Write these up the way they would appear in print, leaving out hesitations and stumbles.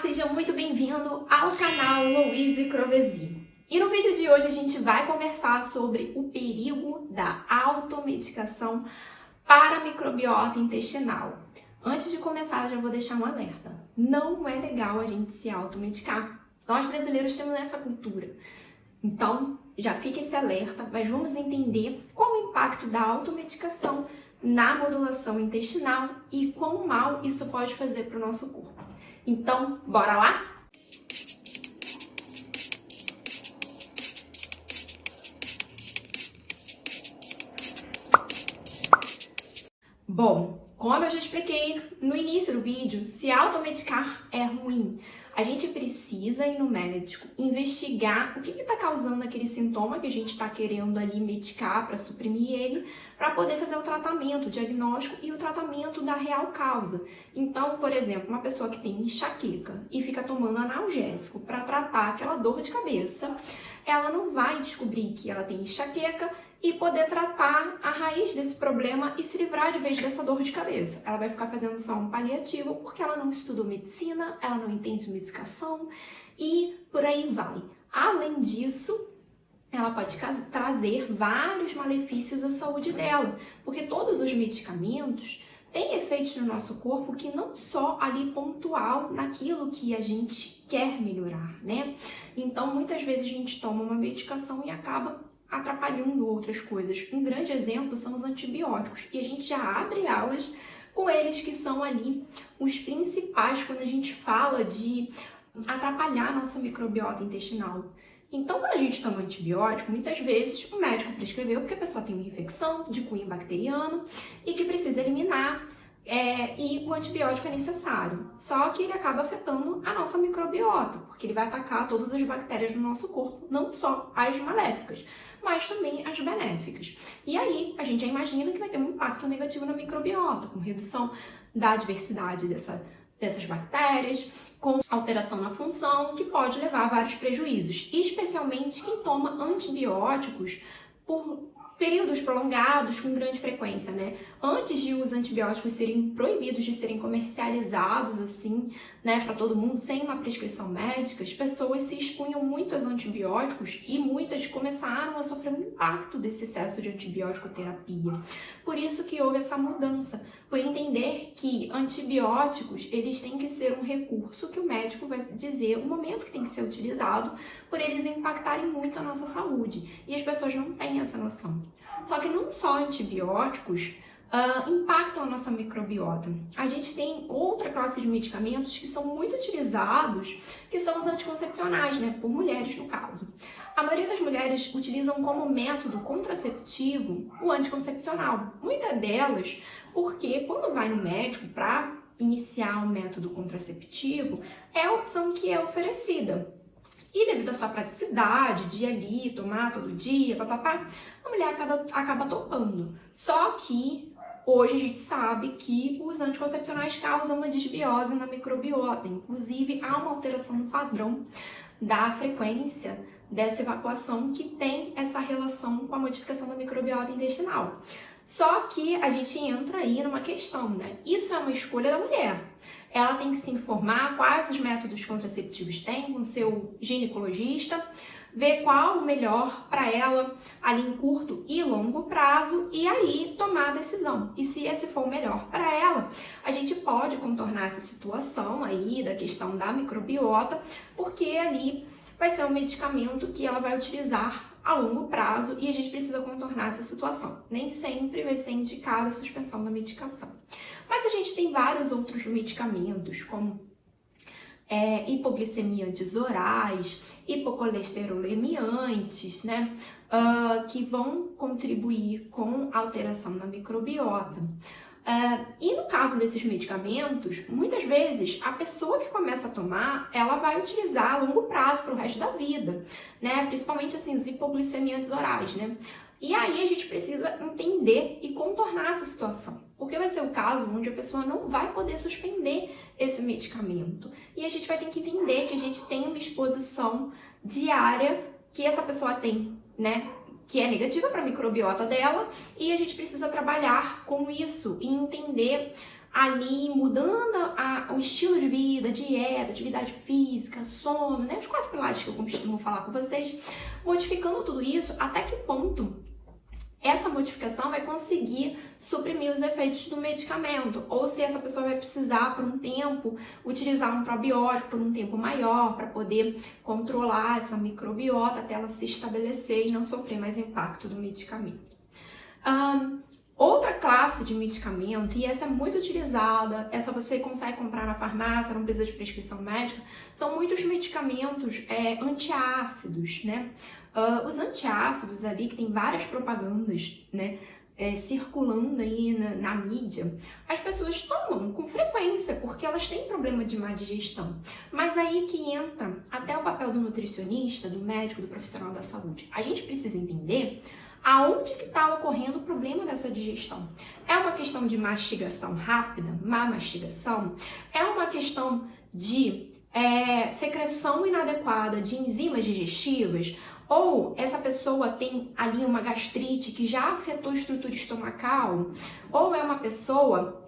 Seja muito bem-vindo ao canal Louise Crovesi. E no vídeo de hoje a gente vai conversar sobre o perigo da automedicação para a microbiota intestinal. Antes de começar, eu já vou deixar um alerta. Não é legal a gente se automedicar. Nós brasileiros temos essa cultura. Então, já fica esse alerta, mas vamos entender qual o impacto da automedicação na modulação intestinal e quão mal isso pode fazer para o nosso corpo. Então, bora lá? Bom, como eu já expliquei no início do vídeo, se automedicar é ruim. A gente precisa ir no médico, investigar o que está causando aquele sintoma que a gente está querendo ali medicar para suprimir ele, para poder fazer o tratamento, o diagnóstico e o tratamento da real causa. Então, por exemplo, uma pessoa que tem enxaqueca e fica tomando analgésico para tratar aquela dor de cabeça, ela não vai descobrir que ela tem enxaqueca e poder tratar a raiz desse problema e se livrar de vez dessa dor de cabeça. Ela vai ficar fazendo só um paliativo porque ela não estudou medicina, ela não entende medicação e por aí vai. Além disso, ela pode trazer vários malefícios à saúde dela, porque todos os medicamentos têm efeitos no nosso corpo que não só ali pontual naquilo que a gente quer melhorar, né? Então, muitas vezes a gente toma uma medicação e acaba atrapalhando outras coisas. Um grande exemplo são os antibióticos, e a gente já abre aulas com eles que são ali os principais quando a gente fala de atrapalhar a nossa microbiota intestinal. Então, quando a gente toma antibiótico, muitas vezes o médico prescreveu porque a pessoa tem uma infecção de cunho bacteriano e que precisa eliminar, e o antibiótico é necessário. Só que ele acaba afetando a nossa microbiota, porque ele vai atacar todas as bactérias do nosso corpo, não só as maléficas, mas também as benéficas. E aí, a gente já imagina que vai ter um impacto negativo na microbiota, com redução da diversidade dessas bactérias, com alteração na função, que pode levar a vários prejuízos, especialmente quem toma antibióticos por períodos prolongados, com grande frequência, né? Antes de os antibióticos serem proibidos de serem comercializados assim, né, para todo mundo, sem uma prescrição médica, as pessoas se expunham muito aos antibióticos e muitas começaram a sofrer um impacto desse excesso de antibiótico terapia. Por isso que houve essa mudança, por entender que antibióticos, eles têm que ser um recurso que o médico vai dizer o momento que tem que ser utilizado, por eles impactarem muito a nossa saúde. E as pessoas não têm essa noção. Só que não só antibióticos impactam a nossa microbiota. A gente tem outra classe de medicamentos que são muito utilizados, que são os anticoncepcionais, né? Por mulheres, no caso. A maioria das mulheres utilizam como método contraceptivo o anticoncepcional. Muitas delas, porque quando vai no médico para iniciar um método contraceptivo, é a opção que é oferecida. E devido à sua praticidade de ir ali, tomar todo dia, papapá, a mulher acaba topando. Só que hoje a gente sabe que os anticoncepcionais causam uma desbiose na microbiota. Inclusive, há uma alteração no padrão da frequência dessa evacuação que tem essa relação com a modificação da microbiota intestinal. Só que a gente entra aí numa questão, né? Isso é uma escolha da mulher. Ela tem que se informar quais os métodos contraceptivos tem com seu ginecologista, ver qual o melhor para ela ali em curto e longo prazo e aí tomar a decisão. E se esse for o melhor para ela, a gente pode contornar essa situação aí da questão da microbiota, porque ali vai ser um medicamento que ela vai utilizar a longo prazo e a gente precisa contornar essa situação. Nem sempre vai ser indicada a suspensão da medicação. Mas a gente tem vários outros medicamentos, como hipoglicemiantes orais, hipocolesterolemiantes, né? Que vão contribuir com a alteração da microbiota. E no caso desses medicamentos, muitas vezes a pessoa que começa a tomar, ela vai utilizar a longo prazo para o resto da vida, né? Principalmente assim, os hipoglicemiantes orais, né? E aí a gente precisa entender e contornar essa situação, porque vai ser o caso onde a pessoa não vai poder suspender esse medicamento. E a gente vai ter que entender que a gente tem uma exposição diária que essa pessoa tem, né? Que é negativa para a microbiota dela, e a gente precisa trabalhar com isso e entender ali mudando o estilo de vida, dieta, atividade física, sono, né? Os 4 pilares que eu costumo falar com vocês, modificando tudo isso, até que ponto essa modificação vai conseguir suprimir os efeitos do medicamento, ou se essa pessoa vai precisar, por um tempo, utilizar um probiótico por um tempo maior para poder controlar essa microbiota até ela se estabelecer e não sofrer mais impacto do medicamento. Outra classe de medicamento, e essa é muito utilizada, essa você consegue comprar na farmácia, não precisa de prescrição médica, são muitos medicamentos antiácidos, né? Os antiácidos ali, que tem várias propagandas, né, circulando aí na mídia, as pessoas tomam com frequência, porque elas têm problema de má digestão. Mas aí que entra até o papel do nutricionista, do médico, do profissional da saúde. A gente precisa entender aonde que está ocorrendo o problema dessa digestão. É uma questão de mastigação rápida, má mastigação? É uma questão de secreção inadequada de enzimas digestivas? Ou essa pessoa tem ali uma gastrite que já afetou a estrutura estomacal? Ou é uma pessoa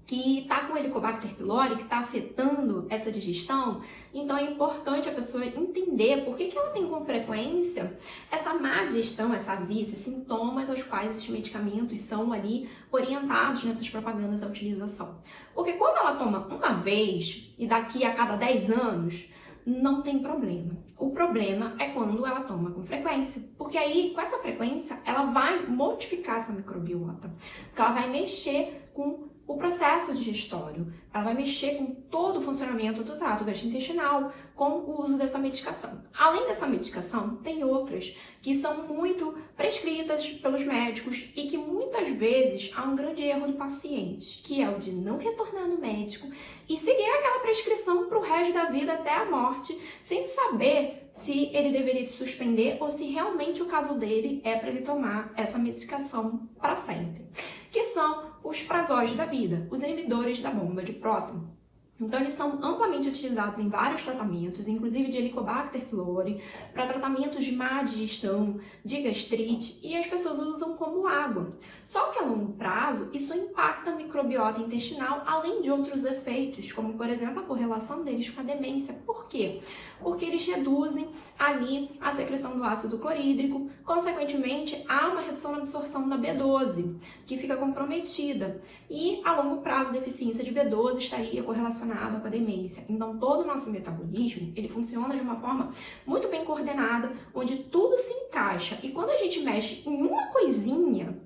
que está com Helicobacter pylori, que está afetando essa digestão? Então é importante a pessoa entender por que ela tem com frequência essa má digestão, essa azia, esses sintomas aos quais esses medicamentos são ali orientados nessas propagandas à utilização. Porque quando ela toma uma vez e daqui a cada 10 anos, não tem problema. O problema é quando ela toma com frequência, porque aí, com essa frequência, ela vai modificar essa microbiota, porque ela vai mexer com o processo digestório, ela vai mexer com todo o funcionamento do trato gastrointestinal com o uso dessa medicação. Além dessa medicação, tem outras que são muito prescritas pelos médicos e que muitas vezes há um grande erro do paciente, que é o de não retornar no médico e seguir aquela prescrição para o resto da vida até a morte, sem saber se ele deveria te suspender ou se realmente o caso dele é para ele tomar essa medicação para sempre, que são os prazóis da vida, os inibidores da bomba de próton. Então, eles são amplamente utilizados em vários tratamentos, inclusive de Helicobacter pylori, para tratamentos de má digestão, de gastrite, e as pessoas usam como água. Só que a longo prazo, isso impacta a microbiota intestinal, além de outros efeitos, como, por exemplo, a correlação deles com a demência. Por quê? Porque eles reduzem ali a secreção do ácido clorídrico, consequentemente, há uma redução na absorção da B12, que fica comprometida. E, a longo prazo, a deficiência de B12 estaria correlacionada com a demência. Então, todo o nosso metabolismo, ele funciona de uma forma muito bem coordenada, onde tudo se encaixa. E quando a gente mexe em uma coisinha,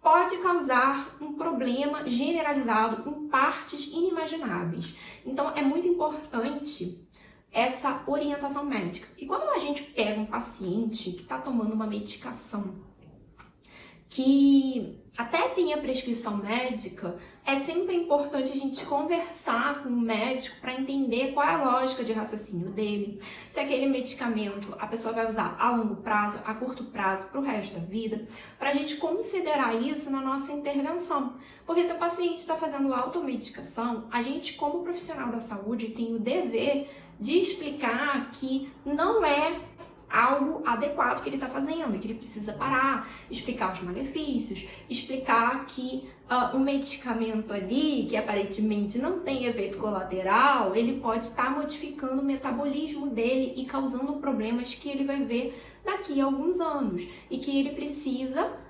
pode causar um problema generalizado em partes inimagináveis. Então, é muito importante essa orientação médica. E quando a gente pega um paciente que está tomando uma medicação que até tem a prescrição médica, é sempre importante a gente conversar com o médico para entender qual é a lógica de raciocínio dele, se aquele medicamento a pessoa vai usar a longo prazo, a curto prazo, para o resto da vida, para a gente considerar isso na nossa intervenção. Porque se o paciente está fazendo automedicação, a gente, como profissional da saúde, tem o dever de explicar que não é algo adequado que ele está fazendo, que ele precisa parar, explicar os malefícios, explicar que o medicamento ali, que aparentemente não tem efeito colateral, ele pode estar modificando o metabolismo dele e causando problemas que ele vai ver daqui a alguns anos e que ele precisa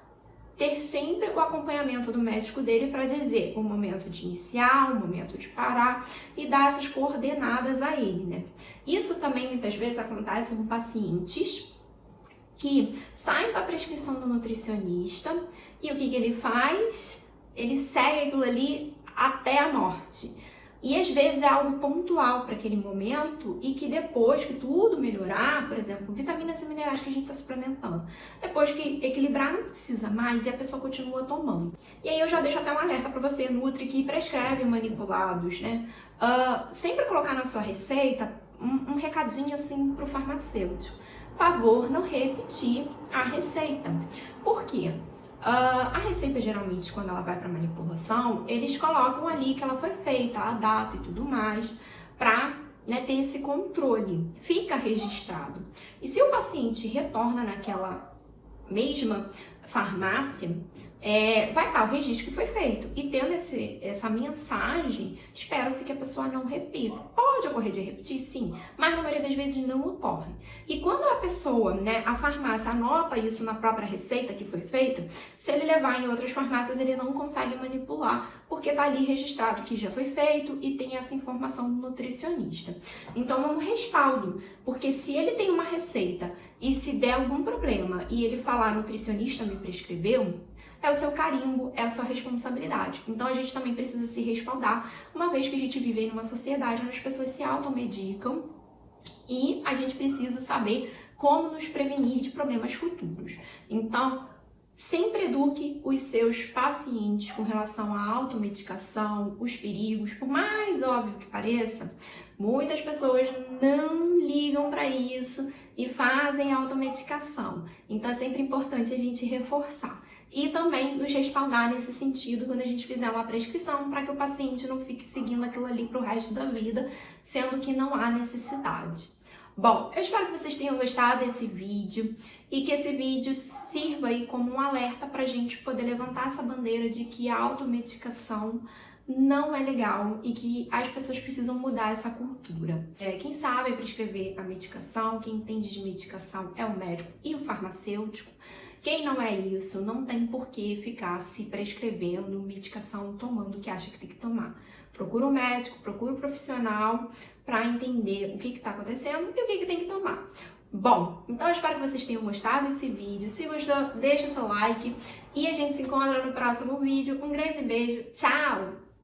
ter sempre o acompanhamento do médico dele para dizer o momento de iniciar, o momento de parar e dar essas coordenadas a ele, né? Isso também muitas vezes acontece com pacientes que saem da prescrição do nutricionista e o que ele faz? Ele segue aquilo ali até a morte. E às vezes é algo pontual para aquele momento e que depois que tudo melhorar, por exemplo, vitaminas e minerais que a gente está suplementando, depois que equilibrar não precisa mais e a pessoa continua tomando. E aí eu já deixo até um alerta para você, Nutri, que prescreve manipulados, né? Sempre colocar na sua receita um recadinho assim para o farmacêutico. Favor não repetir a receita. Por quê? A receita, geralmente, quando ela vai para manipulação, eles colocam ali que ela foi feita, a data e tudo mais, para ter esse controle. Fica registrado. E se o paciente retorna naquela mesma farmácia, vai estar o registro que foi feito. E tendo essa mensagem, espera-se que a pessoa não repita. Pode ocorrer de repetir, sim, mas na maioria das vezes não ocorre. E quando a pessoa, a farmácia anota isso na própria receita que foi feita, se ele levar em outras farmácias, ele não consegue manipular, porque está ali registrado que já foi feito e tem essa informação do nutricionista. Então é um respaldo, porque se ele tem uma receita e se der algum problema e ele falar nutricionista me prescreveu, é o seu carimbo, é a sua responsabilidade. Então a gente também precisa se respaldar, uma vez que a gente vive em uma sociedade onde as pessoas se automedicam e a gente precisa saber como nos prevenir de problemas futuros. Então, sempre eduque os seus pacientes com relação à automedicação, os perigos, por mais óbvio que pareça, muitas pessoas não ligam para isso e fazem automedicação. Então é sempre importante a gente reforçar. E também nos respaldar nesse sentido quando a gente fizer uma prescrição, para que o paciente não fique seguindo aquilo ali para o resto da vida, sendo que não há necessidade. Bom, eu espero que vocês tenham gostado desse vídeo e que esse vídeo sirva aí como um alerta para a gente poder levantar essa bandeira de que a automedicação não é legal e que as pessoas precisam mudar essa cultura. Quem sabe prescrever a medicação, quem entende de medicação é o médico e o farmacêutico. Quem não é isso, não tem por que ficar se prescrevendo medicação, tomando o que acha que tem que tomar. Procura um médico, procura um profissional para entender o que está acontecendo e o que tem que tomar. Bom, então eu espero que vocês tenham gostado desse vídeo. Se gostou, deixa seu like e a gente se encontra no próximo vídeo. Um grande beijo, tchau!